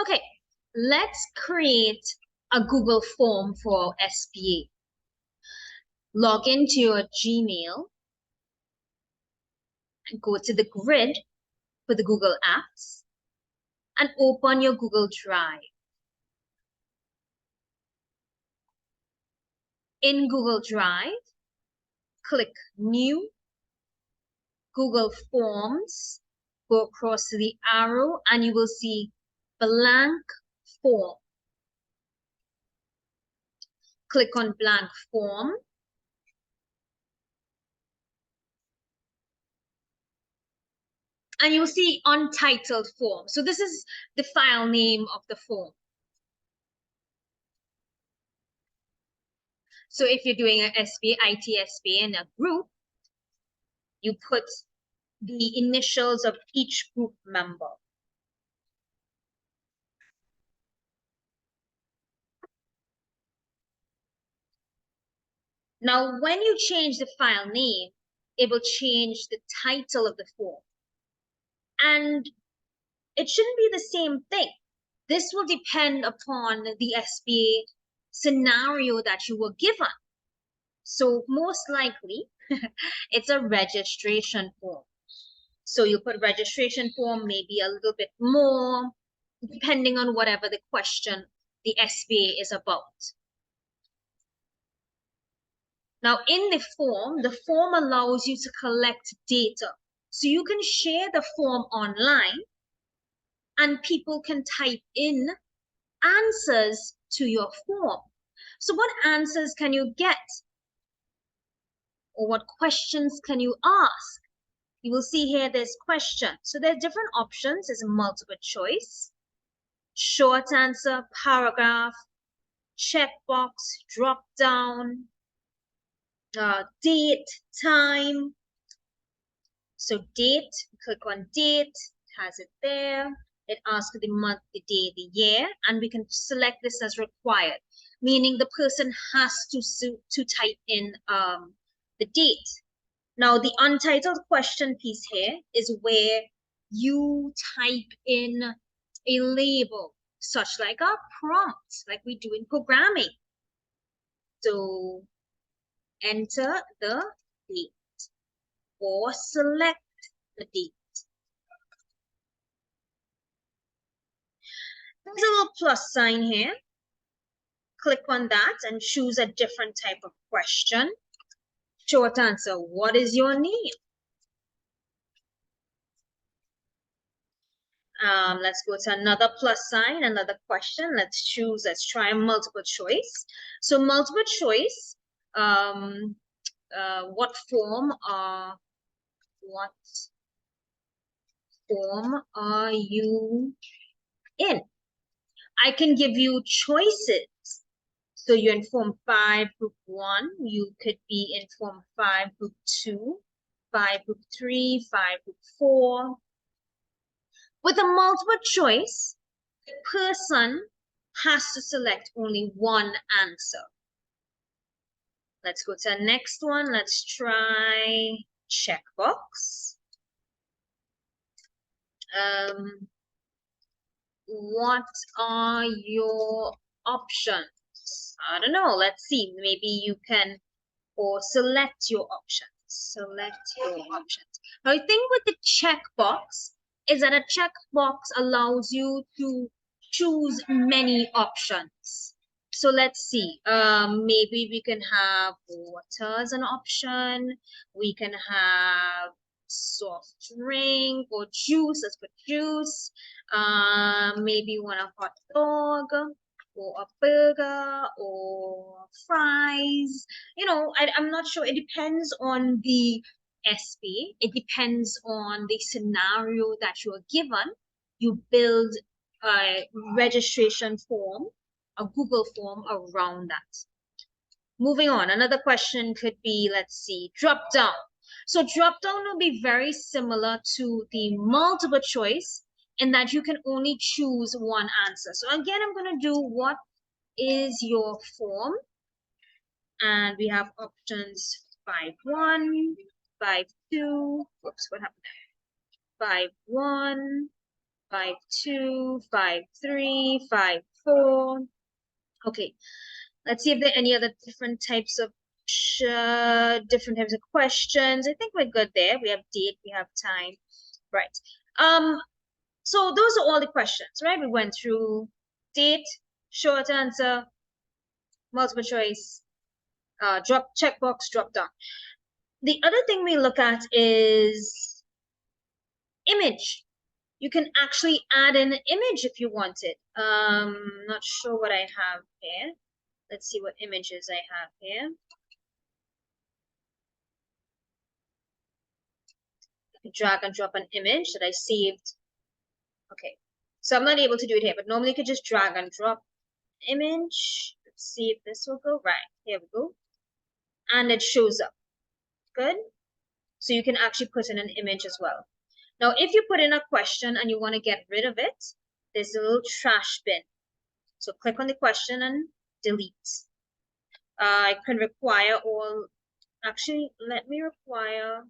Okay, let's create a Google form for SBA. Log into your Gmail and go to the grid for the Google Apps and open your Google Drive. In Google Drive, click New, Google Forms, go across to the arrow and you will see blank form. Click on blank form. And you'll see untitled form. So this is the file name of the form. So if you're doing an SBA, IT SBA in a group, you put the initials of each group member. Now, when you change the file name, it will change the title of the form. And it shouldn't be the same thing. This will depend upon the SBA scenario that you were given. So most likely, it's a registration form. So you put registration form, maybe a little bit more, depending on whatever the question the SBA is about. Now, in the form allows you to collect data. So you can share the form online and people can type in answers to your form. So what answers can you get? Or what questions can you ask? You will see here there's questions. So there are different options. There's multiple choice, short answer, paragraph, checkbox, drop down, date, time. So date, click on date, it has it there. It asks the month, the day, the year, and we can select this as required, meaning the person has to type in the date. Now, the untitled question piece here is where you type in a label, such like a prompt, like we do in programming. So enter the date or select the date. There's a little plus sign here. Click on that and choose a different type of question. Short answer, what is your name? Let's go to another plus sign, another question. Let's try multiple choice. So multiple choice, what form are you in? I can give you choices. So you're in Form 5, Group 1. You could be in Form 5, Group 2, 5, Group 3, 5, Group 4. With a multiple choice, the person has to select only one answer. Let's go to the next one. Let's try checkbox. What are your options? I don't know. Let's see. Maybe you can or select your options. Select your options. Now, the thing with the checkbox is that a checkbox allows you to choose many options. So let's see. Maybe we can have water as an option. We can have soft drink or juice. Let's put juice. Maybe you want a hot dog or a burger or fries. You know, I'm not sure. It depends on the SB. It depends on the scenario that you are given. You build a registration form, a Google form around that. Moving on, another question could be, let's see, drop down. So drop down will be very similar to the multiple choice in that you can only choose one answer. So again, I'm going to do what is your form? And we have options 5-1, 5-2, whoops, what happened? 5-1, 5-2, 5-3, 5-4. Okay, let's see if there are any other different types of questions. I think we're good there. We have date, we have time, right? So those are all the questions, right? We went through date, short answer, multiple choice, checkbox, drop down. The other thing we look at is image. You can actually add an image if you wanted. Not sure what I have here. Let's see what images I have here. Drag and drop an image that I saved. Okay, so I'm not able to do it here, but normally you could just drag and drop image. Let's see if this will go right. Here we go. And it shows up. Good. So you can actually put in an image as well. Now, if you put in a question and you want to get rid of it, there's a little trash bin. So click on the question and delete. I can require all, actually, let me require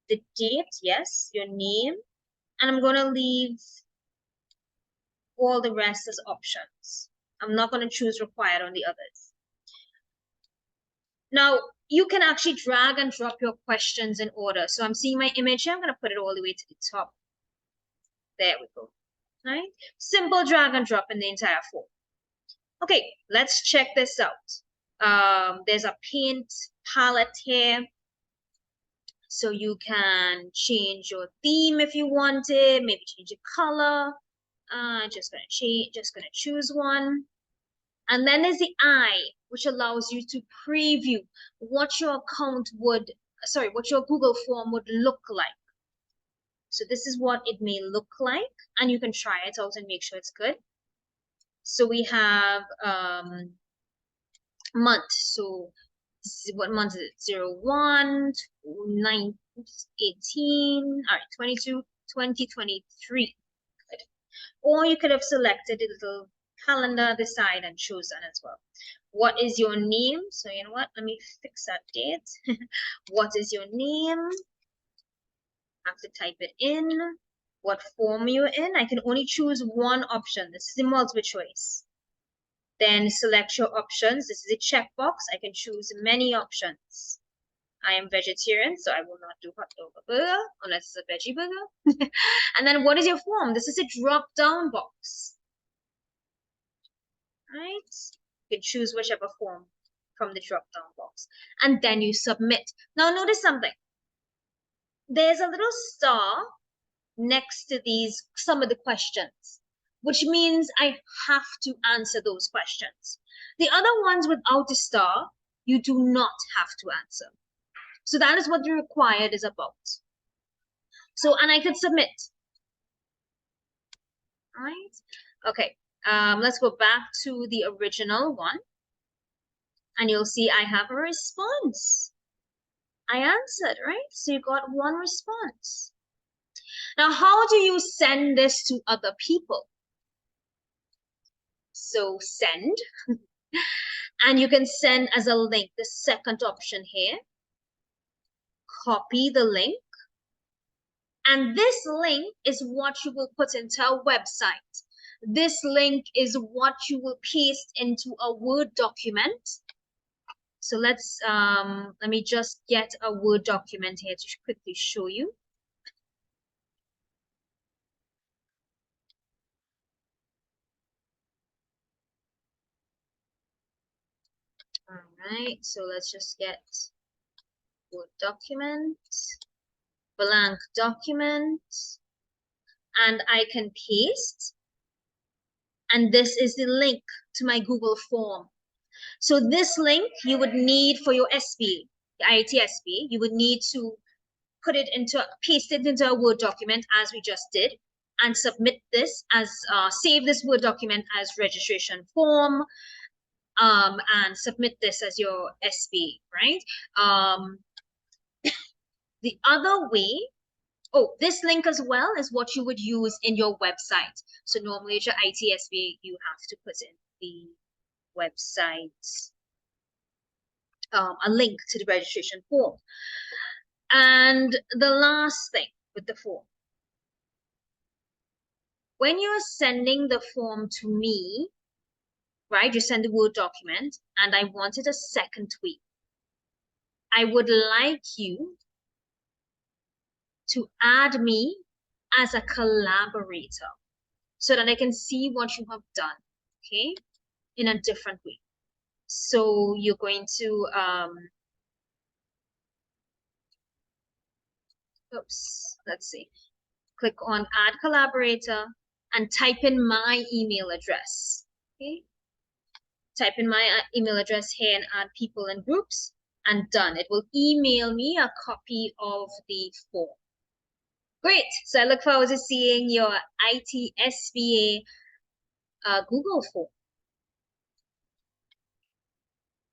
the date, yes, your name, and I'm going to leave all the rest as options. I'm not going to choose required on the others. Now, you can actually drag and drop your questions in order. So I'm seeing my image here. I'm going to put it all the way to the top. There we go. Right? Simple drag and drop in the entire form. Okay, let's check this out. There's a paint palette here. So you can change your theme if you wanted, maybe change the color. Just gonna choose one. And then there's the eye, which allows you to preview what your account would, what your Google form would look like. So this is what it may look like, and you can try it out and make sure it's good. So we have month. So what month is it? 01, 9, 18, all right, 22, 2023. Good. Or you could have selected a little calendar this side and chosen as well. What is your name? So you know what? Let me fix that date. What is your name? I have to type it in. What form you're in? I can only choose one option. This is the multiple choice. Then select your options. This is a checkbox. I can choose many options. I am vegetarian, so I will not do hot dog or burger unless it's a veggie burger. And then what is your form? This is a drop-down box. Right? You can choose whichever form from the drop-down box. And then you submit. Now notice something. There's a little star next to some of the questions, which means I have to answer those questions. The other ones without a star, you do not have to answer. So that is what the required is about. So, and I can submit. All right. Okay. Let's go back to the original one. And you'll see I have a response. I answered, right? So you got one response. Now, how do you send this to other people? So send. And you can send as a link, the second option here. Copy the link. And this link is what you will put into our website. This link is what you will paste into a Word document. So let me just get a Word document here to quickly show you. All right, so let's just get Word document, blank document, and I can paste. And this is the link to my Google form. So this link you would need for your SBA, the IT SBA, you would need to paste it into a Word document as we just did, and submit this as, save this Word document as registration form, and submit this as your SBA, right? The other way, this link as well is what you would use in your website. So normally at your IT SBA, you have to put in the website, a link to the registration form. And the last thing with the form, when you're sending the form to me, right, you send the Word document, and I wanted a second tweak. I would like you to add me as a collaborator so that I can see what you have done, okay, in a different way. So you're going to, let's see, click on Add Collaborator and type in my email address, okay? Type in my email address here and add people and groups, and done. It will email me a copy of the form. Great. So I look forward to seeing your IT SBA Google form.